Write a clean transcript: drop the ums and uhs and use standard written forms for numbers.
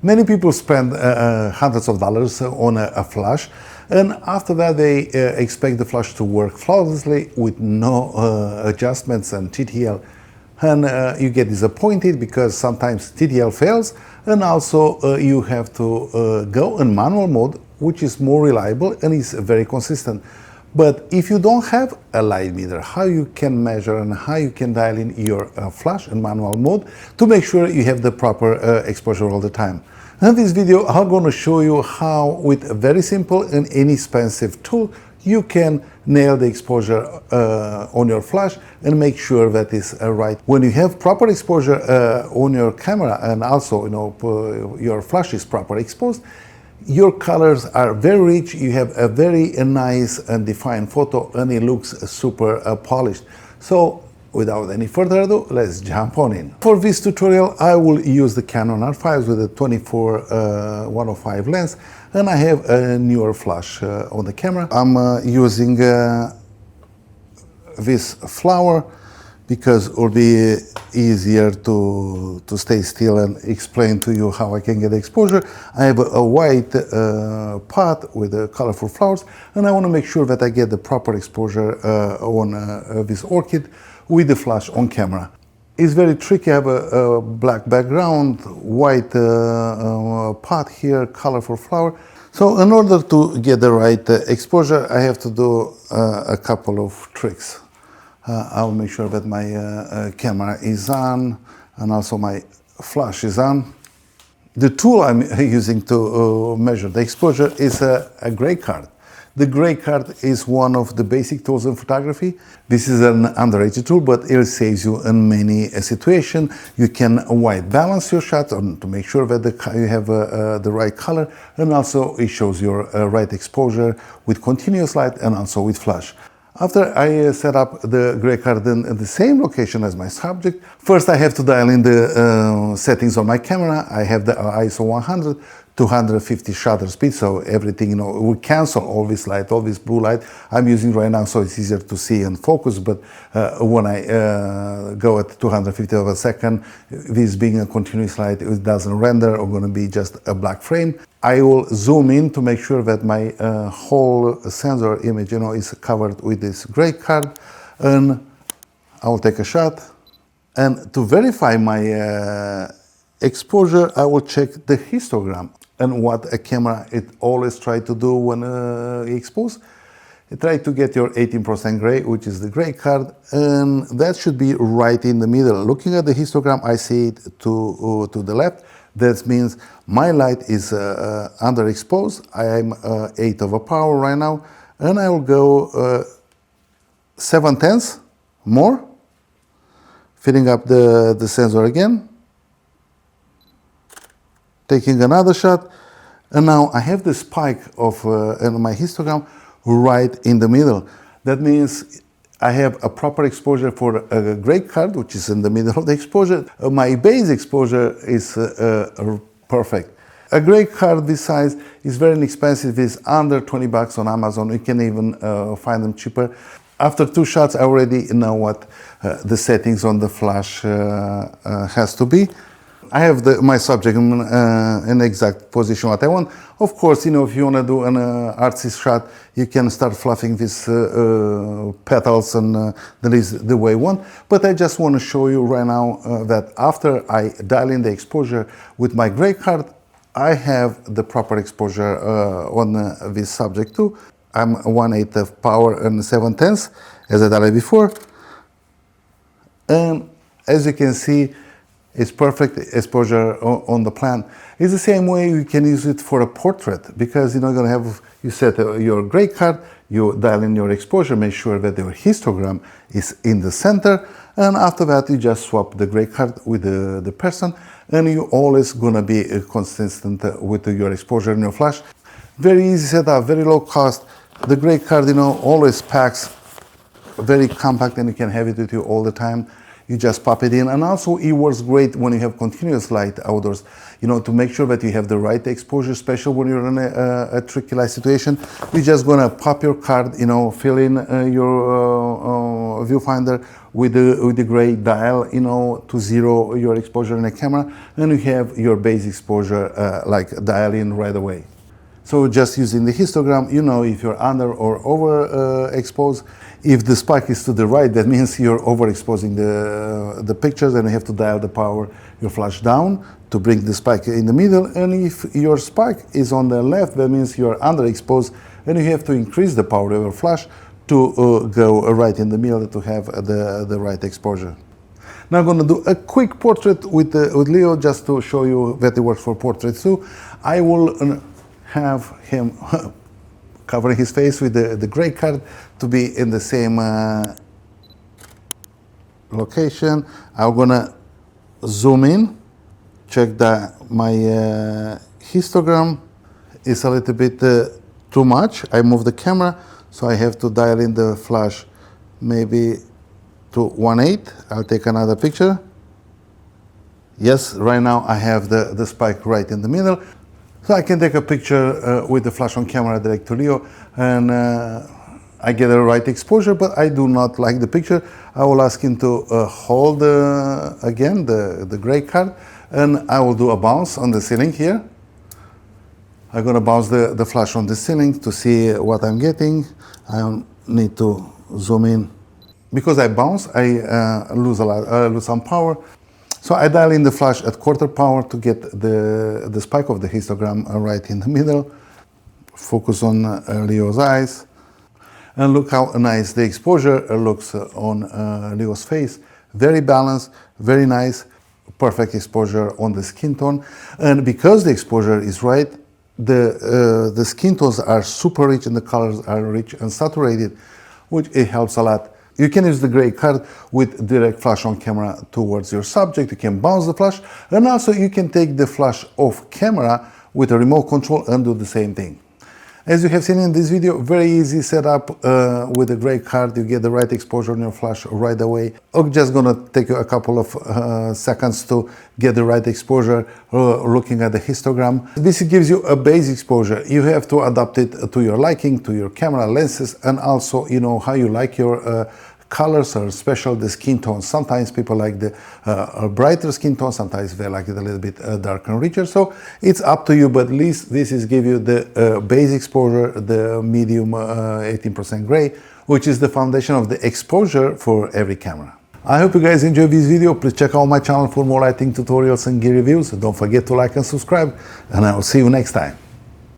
Many people spend hundreds of dollars on a flash, and after that they expect the flash to work flawlessly with no adjustments and TTL. And you get disappointed because sometimes TTL fails, and also you have to go in manual mode, which is more reliable and is very consistent. But if you don't have a light meter, how you can measure and how you can dial in your flash in manual mode to make sure you have the proper exposure all the time. In this video, I'm going to show you how, with a very simple and inexpensive tool, you can nail the exposure on your flash and make sure that it's right. When you have proper exposure on your camera, and also your flash is properly exposed, your colors are very rich, you have a very nice and defined photo, and it looks super polished. So without any further ado, let's jump on in. For this tutorial, I will use the Canon R5 with a 24-105 lens, and I have a newer flash on the camera. I'm using this flower because it will be easier to stay still and explain to you how I can get exposure. I have a white pot with colorful flowers, and I want to make sure that I get the proper exposure on this orchid with the flash on camera. It's very tricky. I have a black background, white pot here, colorful flower. So in order to get the right exposure, I have to do a couple of tricks. I'll make sure that my camera is on and also my flash is on. The tool I'm using to measure the exposure is a gray card. The gray card is one of the basic tools in photography. This is an underrated tool, but it saves you in many situations. You can white balance your shots to make sure that you have the right color, and also it shows your right exposure with continuous light and also with flash. After I set up the gray card in the same location as my subject, first I have to dial in the settings on my camera. I have the ISO 100, 250 shutter speed, so everything, will cancel all this light, all this blue light I'm using right now, so it's easier to see and focus. But when I go at 250 of a second, this being a continuous light, it doesn't render or going to be just a black frame. I will zoom in to make sure that my whole sensor image, is covered with this gray card, and I will take a shot. And to verify my exposure, I will check the histogram. And what a camera it always tries to do when exposed, it tries to get your 18% gray, which is the gray card, and that should be right in the middle. Looking at the histogram, I see it to the left. That means my light is underexposed. I am 8 of a power right now, and I will go 7/10 more, filling up the sensor again, taking another shot, and now I have the spike of my histogram right in the middle. That means I have a proper exposure for a gray card, which is in the middle of the exposure. My base exposure is perfect. A gray card this size is very inexpensive. It's under 20 bucks on Amazon. You can even find them cheaper. After 2 shots, I already know what the settings on the flash has to be. I have my subject in an exact position what I want. Of course, if you want to do an artsy shot, you can start fluffing these petals, and that is the way you want. But I just want to show you right now that after I dial in the exposure with my gray card, I have the proper exposure on this subject too. I'm 1/8 of power and 7/10, as I dialed before. And as you can see, it's perfect exposure on the plant. It's the same way you can use it for a portrait, because you're going to have, you set your gray card, you dial in your exposure, make sure that your histogram is in the center, and after that you just swap the gray card with the person, and you're always going to be consistent with your exposure in your flash. Very easy setup, very low cost. The gray card, always packs very compact, and you can have it with you all the time. You just pop it in, and also it works great when you have continuous light outdoors, to make sure that you have the right exposure, especially when you're in a tricky light situation. You're just gonna pop your card, fill in your viewfinder with the gray dial, you know, to zero your exposure in the camera, and you have your base exposure like dial in right away. So just using the histogram, you know if you're under or over exposed. If the spike is to the right, that means you're overexposing the pictures, and you have to dial the power your flash down to bring the spike in the middle. And if your spike is on the left, that means you're underexposed, and you have to increase the power of your flash to go right in the middle to have the right exposure. Now I'm going to do a quick portrait with Leo, just to show you that it works for portraits too. I will have him covering his face with the gray card to be in the same location. I'm gonna zoom in, check that my histogram is a little bit too much. I move the camera, so I have to dial in the flash maybe to 1/8. I'll take another picture. Yes, right now I have the spike right in the middle. So I can take a picture with the flash on camera direct to Leo, and I get a right exposure, but I do not like the picture. I will ask him to hold again the gray card, and I will do a bounce on the ceiling here. I'm gonna bounce the flash on the ceiling to see what I'm getting. I need to zoom in. Because I bounce, I lose some power. So I dial in the flash at quarter power to get the spike of the histogram right in the middle. Focus on Leo's eyes. And look how nice the exposure looks on Leo's face. Very balanced, very nice, perfect exposure on the skin tone. And because the exposure is right, the skin tones are super rich and the colors are rich and saturated, which it helps a lot. You can use the gray card with direct flash on camera towards your subject. You can bounce the flash, and also you can take the flash off camera with a remote control and do the same thing. As you have seen in this video, very easy setup with the gray card. You get the right exposure on your flash right away. I'm just gonna take you a couple of seconds to get the right exposure looking at the histogram. This gives you a base exposure. You have to adapt it to your liking, to your camera lenses, and also you know how you like your colors, or especially the skin tones. Sometimes people like the brighter skin tone, sometimes they like it a little bit darker and richer. So it's up to you, but at least this is give you the base exposure, the medium 18% gray, which is the foundation of the exposure for every camera. I hope you guys enjoyed this video. Please check out my channel for more lighting tutorials and gear reviews. Don't forget to like and subscribe, and I will see you next time.